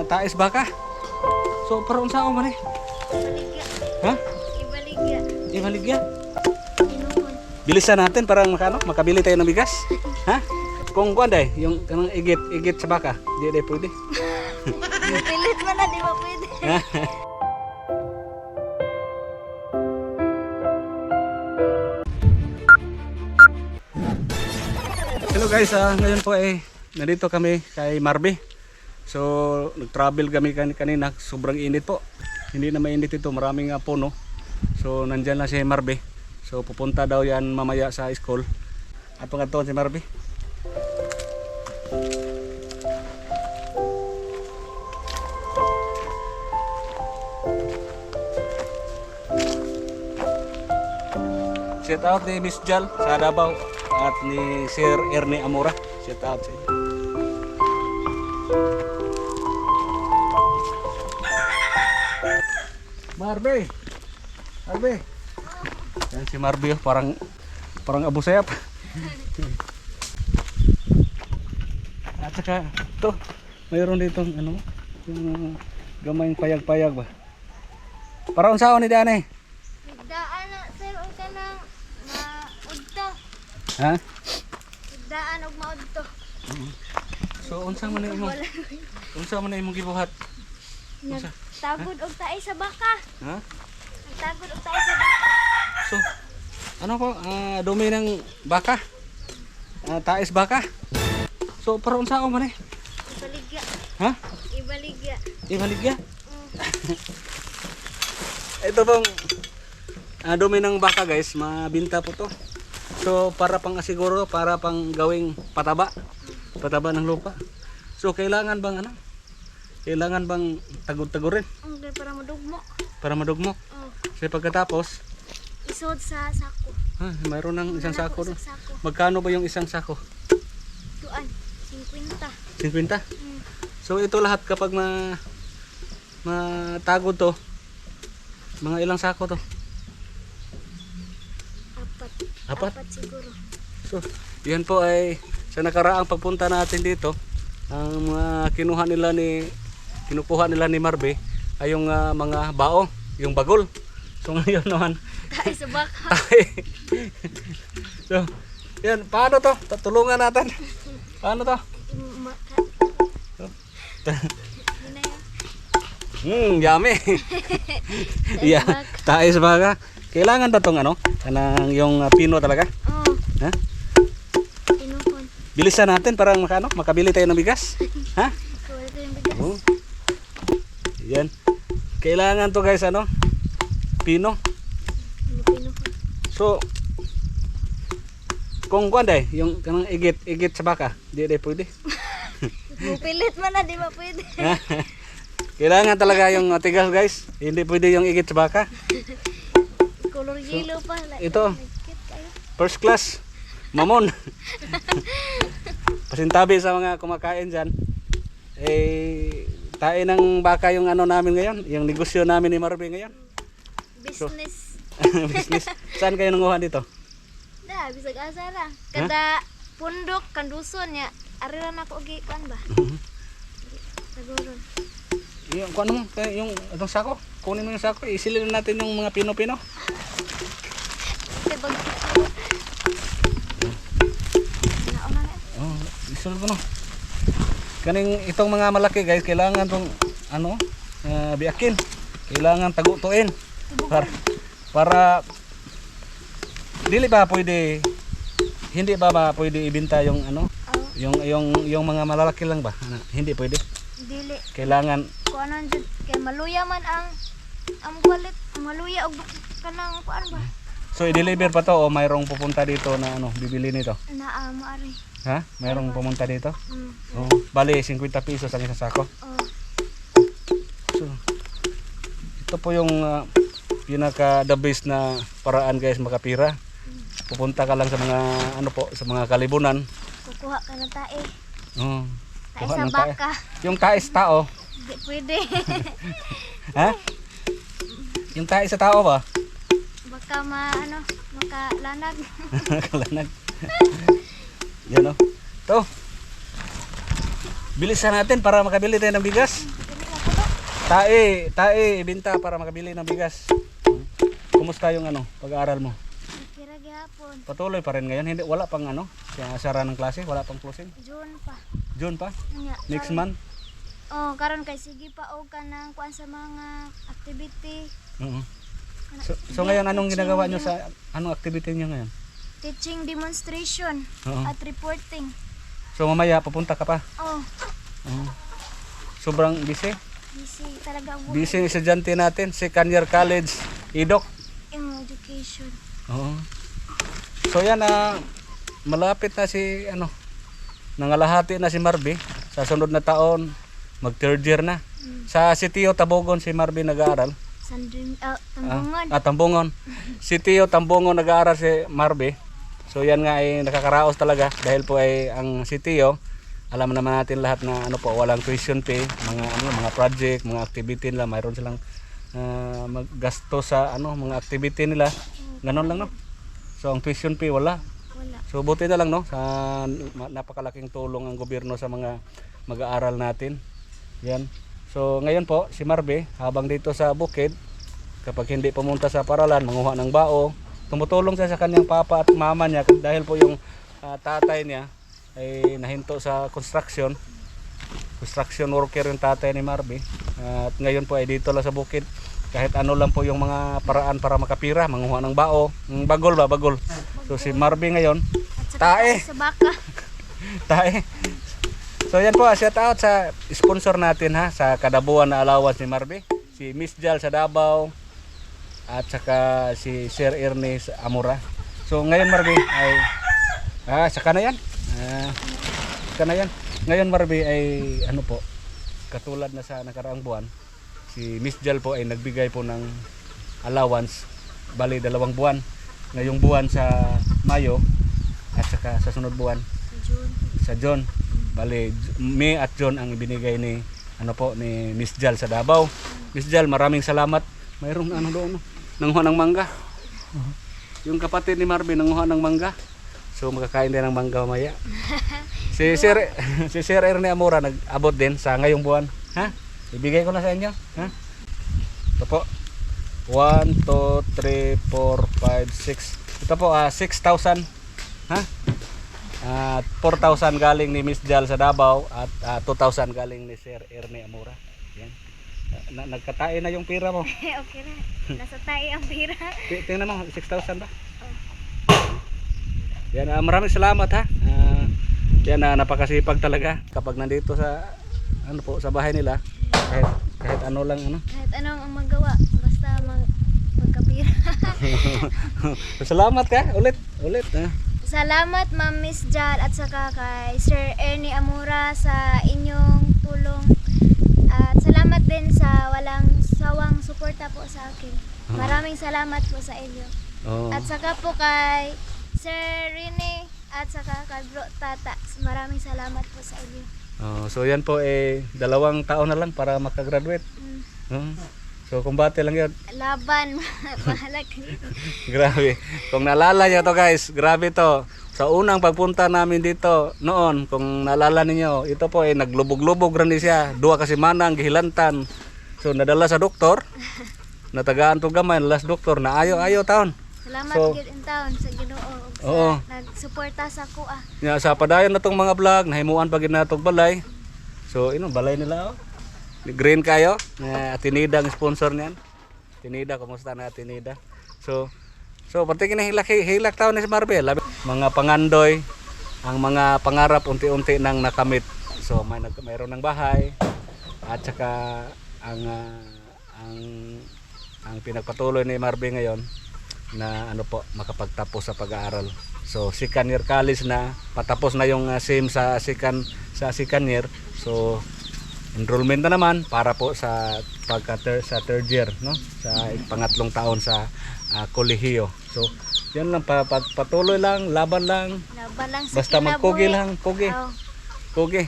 Tais baka. So para unsaon man eh? Ibaligya. Ha? Ibaligya. Ibaligya. Inuhon. Bilisan natin para makabili tayo ng bigas. Ha? Kung kuan day, yung kanang igit sa baka, di day pwede. Pilit man na, di ba pwede? Hello guys, ngayon po ay nandito kami kay Marby. So nag-travel kami kanina, sobrang init po. Hindi na mainit ito, maraming puno. So nandyan na si Marby. So pupunta daw yan mamaya sa school. At pangaton si Marby. Shout out ni Miss Jal sa Davao at ni Sir Ernie Amora. Shout out sa inyo. Marby! Marby! Yan si Marby, oh, parang Abu Sayyaf. At saka ito, mayroon dito ano, yung gamayng payag-payag ba. Para unsaon ni Dane? Igdaan na, sir, o ka ng maudto. Ha? Igdaan og maudto. So unsa man imong gibuhat? Nagtagod og tae sa baka. Ha? Nagtagod og tae sa baka. So ano po, dumi ng baka? Tais baka? So para unsaon man eh? Ibaligya. Ha? Ibaligya. Ibaligya? Ito pong dumi ng baka guys, mabinta po to. So para pang asiguro, para pang gawing pataba ng lupa. So kailangan bang ano? Kailangan bang tagod-tagurin Okay, para madugmok. para madugmok? So pagkatapos, Isod sa sako. mayroon ng isang sako doon. Sa sako. Magkano ba yung isang sako? Tuan, 50. 50? So ito lahat kapag matagod to, mga ilang sako to? Apat. Apat? Siguro. So, yan po ay sa nakaraang pagpunta natin dito, ang mga kinukuha nila ni Marby ay yung mga baong, yung bagol. So ngayon naman, Tae sa baka. so, yan, paano to? Tulungan natin. Paano to? Yummy. Yeah, tae sa baka. Kailangan ba tong ano? Kanang yung pino talaga? Ha? Inuhon. Bilisan natin para makabili tayo ng bigas. Ha? So, ito yung bigas. Oh. Yan. Kailangan to guys pino. Inuhon. So kung kuan day, yung kanang igit sa baka, di pwede. Pilit man na, di ba pwede? Kailangan talaga yung tigas guys. Hindi pwede yung igit sa baka. Color yellow pa. Ito. First class. Mamon. Pasintabi sa mga kumakain dyan. Tae ng baka yung namin ngayon. Yung negosyo namin ni Marby ngayon. Business. Business. Saan kayo nanguhan dito? Da, bisag asa ra. Kada pundok, kanduson ya. Ari ra nako gi kan ba? Saguron. Yung kuan mo, yung itong sako. Kunin mo yung sako, isilin natin yung mga pino-pino. Tebag. Oh, isulod ko no. Kaning itong mga malaki guys, kailangan tong biakin. Kailangan tagutuin. Para hindi ba pwede ibenta yung yung mga malalaki lang ba? Hindi pwede. Dili. Kailangan Kuanon jud kay maluya man ang kulit, maluya og kanang kuan ba? so i-deliver pa to o mayroong pupunta dito na bibili nito? Naa maari. Ha? Mayroong pumunta dito? Mm. Oh, bali 50 pesos ang isang sako. Oh. So ito po yung pinaka the best na paraan guys makapira. Pupunta ka lang sa mga sa mga kalibunan. Kukuha ka ng tae. Oh. Tae Kuha sa ng tae. baka. Yung tae sa tao. Di pwede. Ha? Yung tae sa tao ba? Baka makalanag. Kalanag. Yan o. Ito. Bilisan natin para makabili tayo ng bigas. tae ibenta para makabili ng bigas. Kumusta yung pag-aaral mo? Kira gihapon. Patuloy pa rin ngayon, hindi wala pang sara ng klase, wala pang closing. June pa. June pa? Nya, Next karon- month? Oh, karon kay sige pa og kanang kuan sa mga activity. Oo. So ngayon anong ginagawa nyo sa anong activity nyo ngayon? Teaching demonstration Oo. at reporting. So mamaya pupunta ka pa? Oh, Oo. Sobrang busy. busy talaga ang Busy yung estudyante natin, second year college, IDOC. in education. Oo. So yan malapit na si nangalahati na si Marby. Sa sunod na taon mag third year na. Sa Sitio Tabogon si Marby nag-aaral. Tambungan. Tambungon. Sitio Tambungon nag-aaral si Marby. So yan nga ay nakakaraos talaga dahil po ay ang Sitio, alam naman natin lahat na walang tuition fee, mga project, mga activity nila, mayroon silang maggasto sa mga activity nila. Ganon lang no. So ang tuition fee wala. Wala. So buti na lang sa napakalaking tulong ang gobyerno sa mga mag-aaral natin. Yan. So ngayon po si Marby habang dito sa bukid, kapag hindi pumunta sa paralan, manguha ng bao, tumutulong siya sa kanyang papa at mama niya dahil po yung tatay niya ay nahinto sa construction worker yung tatay ni Marby. At ngayon po ay dito lang sa bukid, kahit lang po yung mga paraan para makapira, manguha ng bao, bagol. So si Marby ngayon At tae. sa baka. tae. So yan po, shout out sa sponsor natin sa kada buwan na allowance ni Marby, si Miss Jal sa Davao at saka si Sir Ernie sa Amura. So ngayon Marby ay saka na yan. Ngayon Marby ay katulad na sa nakaraang buwan, si Miss Jal po ay nagbigay po ng allowance, bali 2 buwan. Ngayong buwan sa Mayo at saka sa sunod buwan June. sa June. Bali May at June ang ibinigay ni ni Miss Jal sa Davao. Miss Jal, maraming salamat. Mayroong doon nanguha ng mangga. Yung kapatid ni Marby nanguha ng mangga. So makakain din ng mangga mamaya. Si Sir Ernie Amora nag-abot din sa ngayong buwan. Ibigay ko na sa inyo. Ito po. 1, 2, 3, 4, 5, 6. Ito po 6,000. 4,000 galing ni Miss Jal sa Davao at 2,000 galing ni Sir Ernie Amora. Yan. Nagkatae na yung pira mo. Okay na. Nasa tae ang pira. Tingnan mo, 6,000 ba? Yan, maraming salamat yan, napakasipag talaga kapag nandito sa sa bahay nila, kahit lang Kahit anong ang magawa, basta magkapira. Salamat ka ulit. Salamat Ma'am Miss Jal at saka kay Sir Ernie Amura sa inyong tulong. At salamat din sa walang sawang suporta po sa akin. Maraming salamat po sa inyo. At saka po kay Sir Rene at saka kay Bro Tata. Maraming salamat po sa inyo. So yan po 2 taon na lang para makagraduate. So kumbate lang yun. Laban. Bahala ka dito. Grabe. Kung naalala nyo to guys, grabe to. Sa unang pagpunta namin dito noon, kung naalala ninyo, ito po naglubog-lubog rin siya. 2 kasi manang gihilantan. So nadala sa doktor, natagaan to gamay, last doktor na ayaw taon. Salamat So, gid in town sa Ginoo Oo. sa nagsuporta sa ko Sa padayon na tong mga vlog, nahimuan pa gid na tong balay. So balay nila green kayo. Tinida ang sponsor niyan. Tinida, kumusta na Tinida? So pati hilak taon ni si Marby. Mga pangandoy, ang mga pangarap unti-unti nang nakamit. So mayroon ng bahay at saka ang pinagpatuloy ni Marby ngayon na makapagtapos sa pag-aaral. So second year college na, patapos na yung SIM sa second year. So enrollment na naman para po sa sa third year, sa pangatlong taon sa kolehiyo. So yan lang, patuloy lang, laban lang sa basta magpugi kinabuhi. lang, pugi. Oh. Pugi.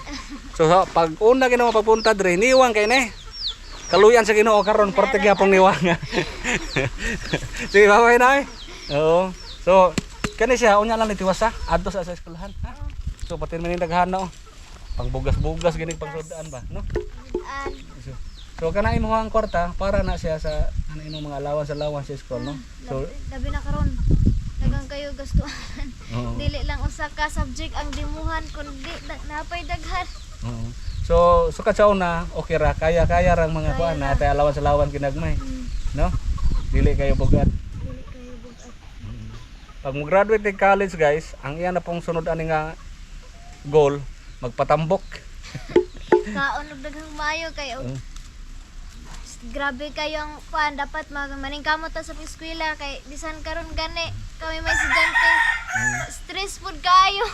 So pag una ginawa papunta dre, niwang kay ne. Kaluyan sa Ginoo karon porte gyapon niwang. Sige, bye na. Oo. So kani siya unya lang nitiwasa adto sa eskwelahan, So pati man daghana pangbugas-bugas gini pagsudaan ba, no? So kana imong kwarta para na siya sa ano imong mga allowance sa school no. So Labi na karon. Dagang kayo gastuan. oo. Dili lang usa ka subject ang dimuhan kundi napay daghan. Oo. So sukat sa una okay ra kaya rang mga Kaya kuan ra. na tay allowance kinagmay Mm, no. Dili kayo bugat. dili kayo bugat. Pag mo graduate ng college guys, ang iyan na pong sunod ani nga goal magpatambok. Kaon og daghang maayo kay og grabe kayong kuan dapat maningkamot ta sa eskwela kay bisan karon gani kami may estudyante stress pud kayo.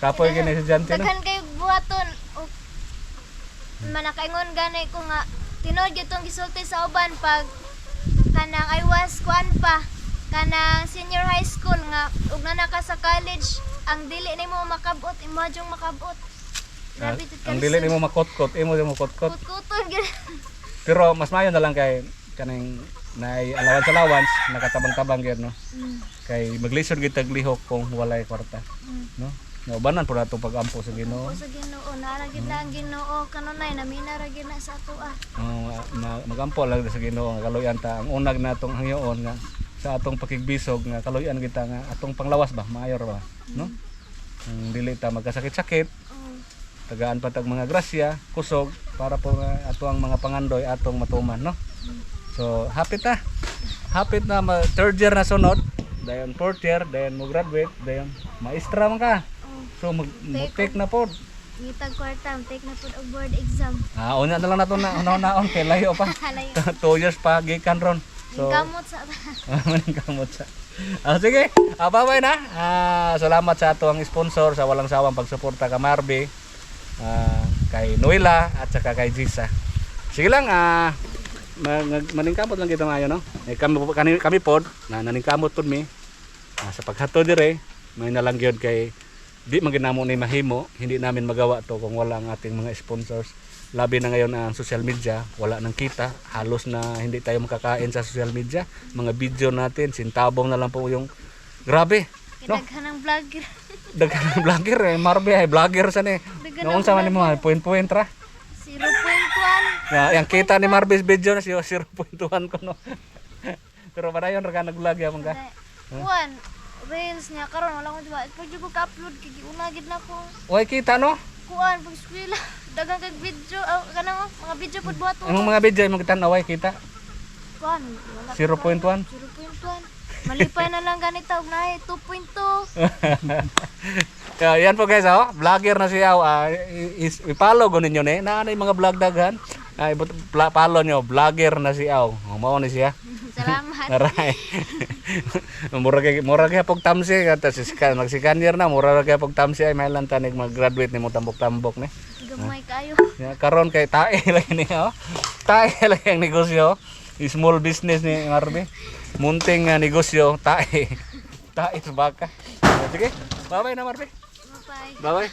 Kapoy gini si Jante no. Daghan kayo buhaton og manakaingon gani ko nga tinod gyud tong gisulti sa uban pag kanang I was kuan pa kanang senior high school nga ug na ka sa college ang dili nimo makabot imo jung makabot. Grabe tud Ang dili nimo makotkot, imo mo kotkot. kuton gyud. Pero mas mayo na lang kay kaning nay allowance nakatabang-tabang gyud no. Kay maglisod gyud tag lihok kung walay kwarta, no? Naubanan po nato pag-ampo sa Ginoo. Sa Ginoo nara gyud na ang Ginoo kanunay namina ra gyud na sa atoa. Magampo lang sa Ginoo nga kaluyan ta ang unag natong hangyoon nga sa atong pakigbisog nga kaluyan kita nga atong panglawas ba mayor ba, no? Ang dili ta magkasakit-sakit, tagaan pa tag mga grasya, kusog para po nga ato ang mga pangandoy atong matuman, no? So, hapit na third year na sunod, dayon fourth year, dayon mo graduate, dayon maestra man ka. So mag-take na po. Ngitag kwarta take na pud og board exam. Una na lang nato na una-unaon kay layo pa. Layo. 2 years pa gikan ron. So Kamot sa maning kamot sa. Sige, bye-bye na. Salamat sa ato ang sponsor sa walang sawang pagsuporta ka Marbe. Kay Noela at saka kay Jisa. Sige lang, maningkamot lang kita ngayon, no? Kami pod na naningkamot pod mi. Sa paghatod dire, may nalang gyud kay di maginamo ni mahimo, hindi namin magawa to kung wala ang ating mga sponsors. Labi na ngayon ang social media, wala nang kita, halos na hindi tayo makakain sa social media. Mga video natin, sintabong na lang po yung grabe, no? Daghan ng vlogger. Daghan ng vlogger Marbe ay vlogger sa ni. Daghan Noon sa man mo, point ra. 0.1. Yang kita ni Marbe's video na siya 0.1 ko no. Pero padayon ra ka nag-vlog ya man ka. Kuan reels niya karon wala ko diba. Pwede ko ka-upload kay una gid na ko. Oy kita no. Kuan pag eskwela daghang kag video kanang mga video pud buhaton. Ang mga video mo kita kita. Kuan 0.1. 0.1. Malipay na lang ganito og naay 2.2. Yan po guys, vlogger na siya. I-follow ko ninyo ni. Naanay mga vlog daghan. Follow nyo, vlogger na siya. Mao ni siya. Salamat. Aray. Mura kaya pog tamsi magsikanyer na mura kaya pog tamsi ay mailan tanig mag-graduate nimo tambok-tambok ni. Gamay kayo. Karon kay tae lang ni Tae lang ang negosyo. Small business ni Marbe. Munting negosyo, tae. Tae sa baka. Sige. Bye-bye na Marbe. Bye. Bye-bye.